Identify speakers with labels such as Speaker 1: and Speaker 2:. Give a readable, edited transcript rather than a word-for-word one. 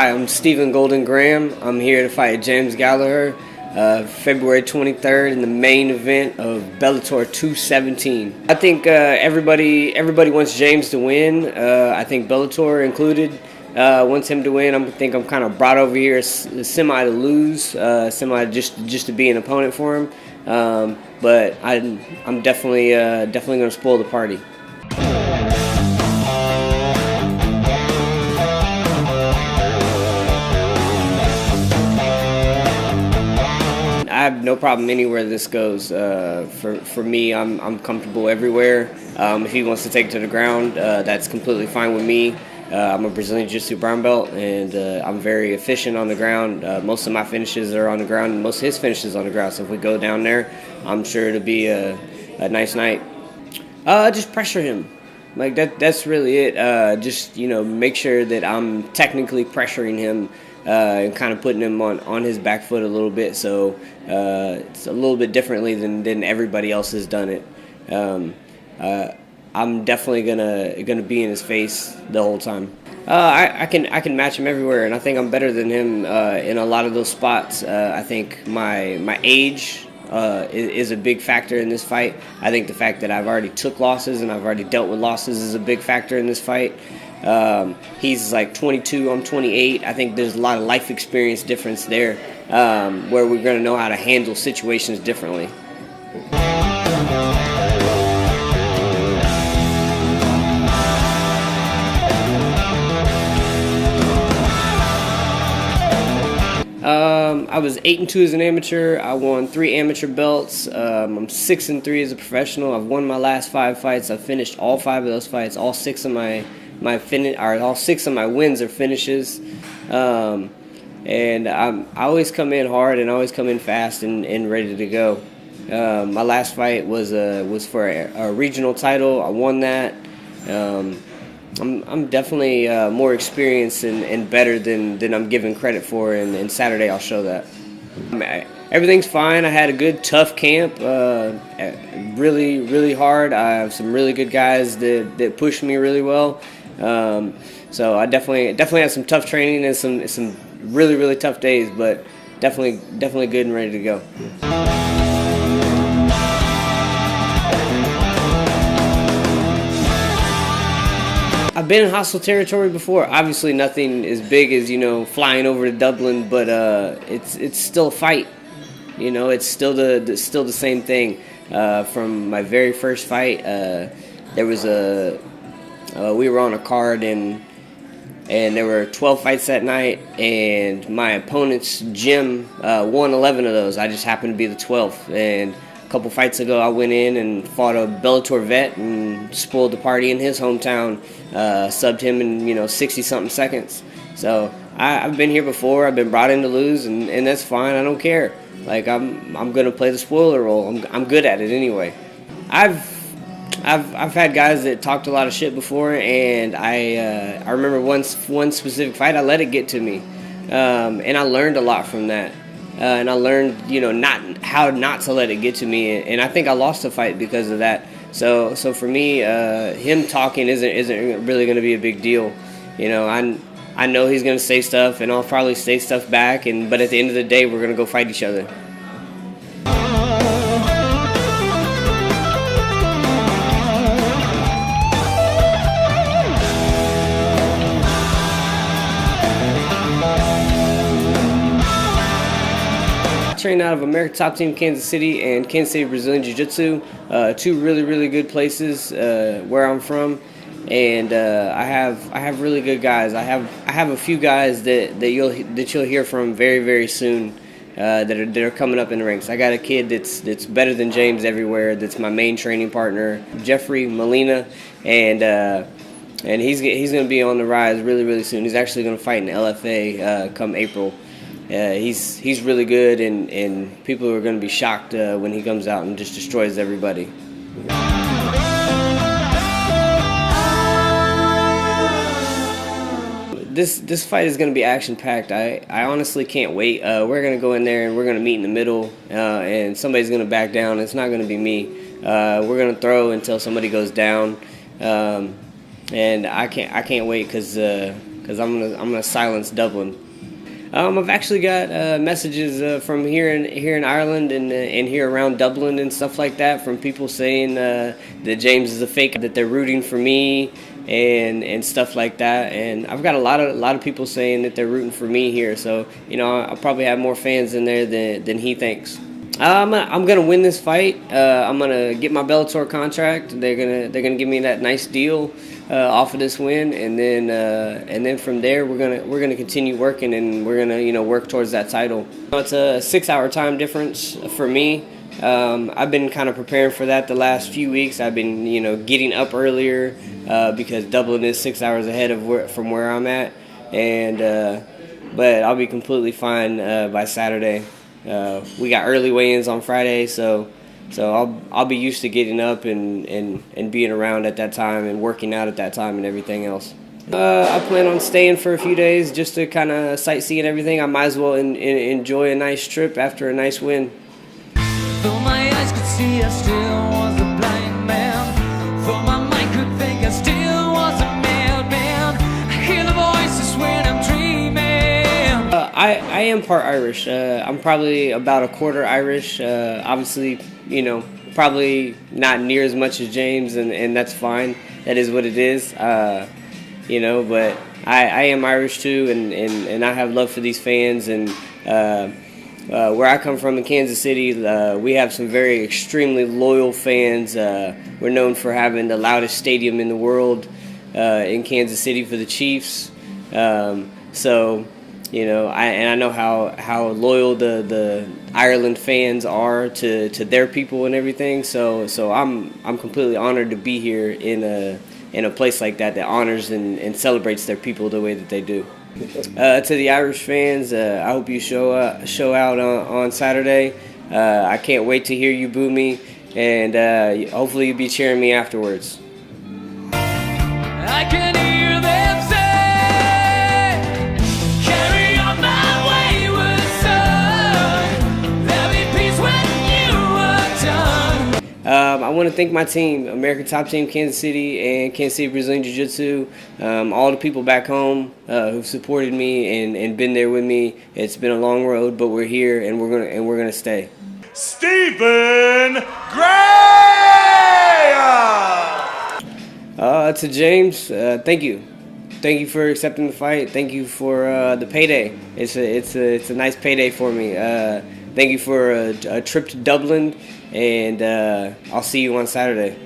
Speaker 1: Hi, I'm Stephen Golden Graham. I'm here to fight James Gallagher February 23rd in the main event of Bellator 217. I think everybody wants James to win. I think Bellator included wants him to win. I think I'm kind of brought over here semi to lose, semi just to be an opponent for him. But I'm definitely going to spoil the party. I have no problem anywhere this goes. For me, I'm comfortable everywhere. If he wants to take it to the ground, that's completely fine with me. I'm a Brazilian Jiu-Jitsu brown belt, and I'm very efficient on the ground. Most of my finishes are on the ground, and most of his finishes on the ground. So if we go down there, I'm sure it'll be a nice night. Just pressure him. Like that's really it. Just make sure that I'm technically pressuring him and kind of putting him on his back foot a little bit, so it's a little bit differently than everybody else has done it. I'm definitely gonna be in his face the whole time. I can match him everywhere, and I think I'm better than him in a lot of those spots. I think my age is a big factor in this fight. I think the fact that I've already took losses and I've already dealt with losses is a big factor in this fight. He's like 22, I'm 28. I think there's a lot of life experience difference there, where we're going to know how to handle situations differently. I was 8-2 as an amateur. I won 3 amateur belts. I'm 6-3 as a professional. I've won my last 5 fights. I've finished all 5 of those fights. All 6 of my wins are finishes. And I always come in hard and always come in fast and ready to go. My last fight was for a regional title. I won that. I'm definitely more experienced and better than I'm given credit for, and Saturday I'll show that. Everything's fine. I had a good, tough camp, really, really hard. I have some really good guys that pushed me really well. So I definitely had some tough training and some really, really tough days, but definitely good and ready to go. I've been in hostile territory before. Obviously, nothing as big as flying over to Dublin, but it's still a fight. It's still the same thing. From my very first fight, there was we were on a card and there were 12 fights that night, and my opponent's gym won 11 of those. I just happened to be the 12th, and a couple fights ago I went in and fought a Bellator vet and spoiled the party in his hometown, subbed him in 60-something seconds. So I've been here before. I've been brought in to lose, and that's fine. I don't care. Like I'm gonna play the spoiler role. I'm good at it anyway. I've had guys that talked a lot of shit before, and I remember one specific fight. I let it get to me, and I learned a lot from that. And I learned, how not to let it get to me, and I think I lost the fight because of that. So for me, him talking isn't really going to be a big deal. I know he's going to say stuff, and I'll probably say stuff back. But at the end of the day, we're going to go fight each other. Trained out of American Top Team Kansas City and Kansas City Brazilian Jiu-Jitsu, 2 really, really good places where I'm from, and I have really good guys. I have a few guys that you'll hear from very, very soon that are coming up in the ranks. I got a kid that's better than James everywhere. That's my main training partner, Jeffrey Molina, and he's going to be on the rise really, really soon. He's actually going to fight in LFA come April. He's really good, and people are going to be shocked when he comes out and just destroys everybody. This fight is going to be action-packed. I honestly can't wait. We're going to go in there and we're going to meet in the middle, and somebody's going to back down. It's not going to be me. We're going to throw until somebody goes down, and I can't wait because because I'm gonna silence Dublin. I've actually got messages from here in Ireland and here around Dublin and stuff like that from people saying that James is a fake, that they're rooting for me and stuff like that. And I've got a lot of people saying that they're rooting for me here. So I'll probably have more fans in there than he thinks. I'm gonna win this fight. I'm gonna get my Bellator contract. They're gonna give me that nice deal off of this win, and then from there we're gonna continue working, and we're gonna work towards that title. It's a 6-hour time difference for me. I've been kind of preparing for that the last few weeks. I've been getting up earlier because Dublin is 6 hours ahead of from where I'm at, and but I'll be completely fine by Saturday. We got early weigh-ins on Friday, so I'll be used to getting up and being around at that time and working out at that time and everything else. I plan on staying for a few days just to kind of sightsee and everything. I might as well enjoy a nice trip after a nice win.
Speaker 2: Though my eyes could see, I still was a blind man. Though my mind could think, I still was a madman. I hear the voices when I'm dreaming.
Speaker 1: I am part Irish. I'm probably about a quarter Irish. Obviously, probably not near as much as James, and that's fine. That is what it is. But I am Irish too, and I have love for these fans. And where I come from in Kansas City, we have some very extremely loyal fans. We're known for having the loudest stadium in the world in Kansas City for the Chiefs. I know how loyal the Ireland fans are to their people and everything. So I'm completely honored to be here in a place like that honors and celebrates their people the way that they do. To the Irish fans, I hope you show out on Saturday. I can't wait to hear you boo me, and hopefully you'll be cheering me afterwards.
Speaker 2: I can hear them say, carry on my wayward son. There'll be peace when you are done.
Speaker 1: I want to thank my team, American Top Team Kansas City and Kansas City Brazilian Jiu-Jitsu, all the people back home who've supported me and been there with me. It's been a long road, but we're here and we're gonna stay.
Speaker 3: Stephen Gray!
Speaker 1: To James, thank you. Thank you for accepting the fight. Thank you for the payday. It's a nice payday for me. Thank you for a trip to Dublin, and I'll see you on Saturday.